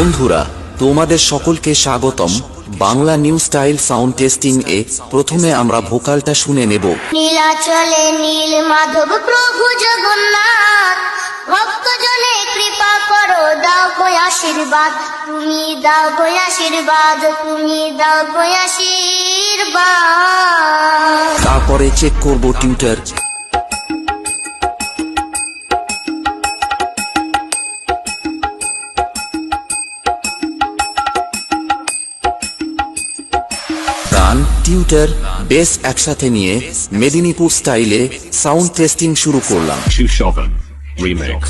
বন্ধুরা, তোমাদের সকলকে স্বাগতম Bangla new style sound testing এ। প্রথমে আমরা ভোকালটা শুনে নেব। নীলাচলে নীল মাধব প্রভু জগন্নাথ, ভক্তজনে কৃপা করো, দাও গো আশীর্বাদ, তুমি দাও গো আশীর্বাদ, তুমি দাও গো আশীর্বাদ। তারপরে চেক করব টিউটার। গান, টিউটার, বেস একসাথে নিয়ে মেদিনীপুর স্টাইলে সাউন্ড টেস্টিং শুরু করলাম। Shushovan Remix.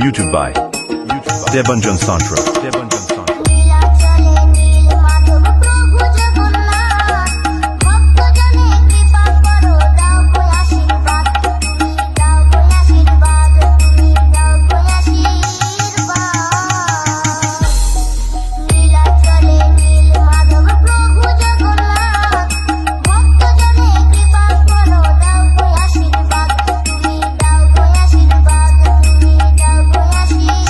YouTube by Debanjan Santra. নীলাচলে নীল মাধব প্রভু জগন্নাথ, ভক্তজনে কৃপা করো, দাও গো আশীর্বাদ, তুমি দাও গো আশীর্বাদ, তুমি দাও গো আশীর্বাদ। নীলাচলে নীল মাধব প্রভু জগন্নাথ, ভক্তজনে কৃপা করো, দাও গো আশীর্বাদ, তুমি দাও গো আশীর্বাদ, তুমি দাও গো আশীর্বাদ।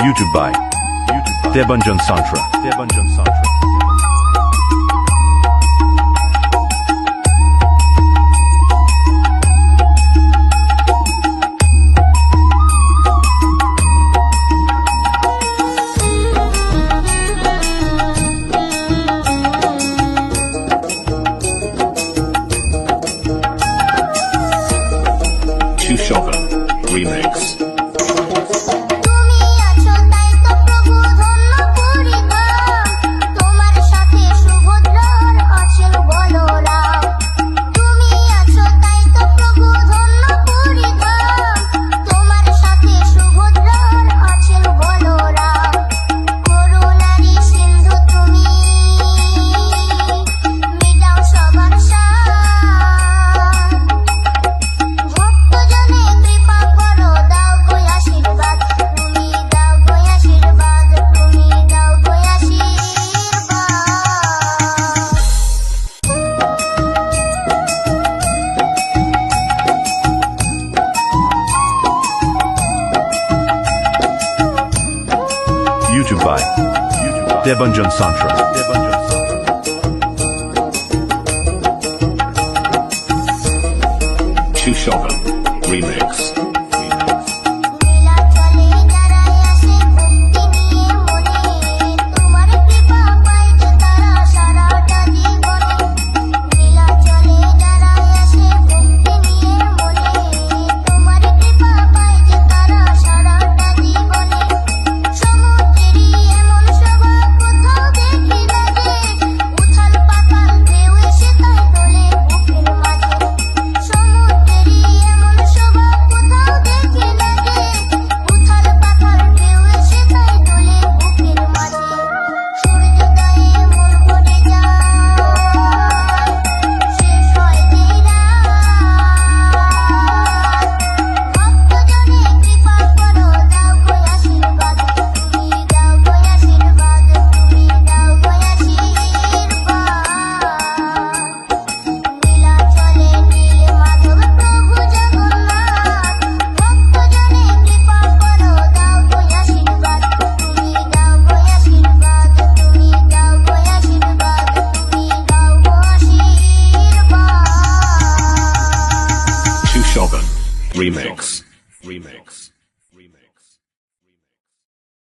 YouTube by Debanjan Santra. Shushovan Remix. তুমি আছো তাই তো প্রভু ধন্য পরিধান, তোমার সাথে সুভদ্রার আছেন বলরাম। তুমি আছো তাই তো প্রভু ধন্য পরিধান, তোমার সাথে সুভদ্রার আছেন বলরাম। করুণারি সিন্ধু তুমি, মেটাও সবার সার, ভক্তজনে কৃপা করো, দাও গো আশীর্বাদ, তুমি দাও গো আশীর্বাদ, তুমি দাও গো আশীর্বাদ। YouTube by Debanjan Santra. Shushovan Remix. নীলাচলে যারাই আসে ভক্তি নিয়ে মনে, তোমার কৃপা পায় যে তারা সারাটা জীবনে। নীলাচলে যারাই আসে ভক্তি নিয়ে মনে, তোমার কৃপা পায় যে তারা সারাটা জীবনে। সমুদ্রেরই এমন শোভা কোথাও দেখি না যে, উথাল পাতাল ঢেউ এসে তাই তোলে বুকের মাঝে। সমুদ্রেরই এমন শোভা কোথাও দেখি না যে, উথাল পাতাল ঢেউ এসে তাই তোলে বুকের মাঝে। সূর্যোদয়ে মন ভরে যায়, শেষ হয় যেই রাত, ভক্তজনে কৃপা করো, দাও গো আশীর্বাদ, তুমি দাও গো আশীর্বাদ, তুমি দাও গো আশীর্বাদ। নীলাচলে নীল মাধব প্রভু জগন্নাথ, ভক্তজনে কৃপা করো, দাও গো আশীর্বাদ, তুমি দাও গো আশীর্বাদ, তুমি দাও গো আশীর্বাদ, তুমি দাও গো আশীর্বাদ। Shushovan Remix.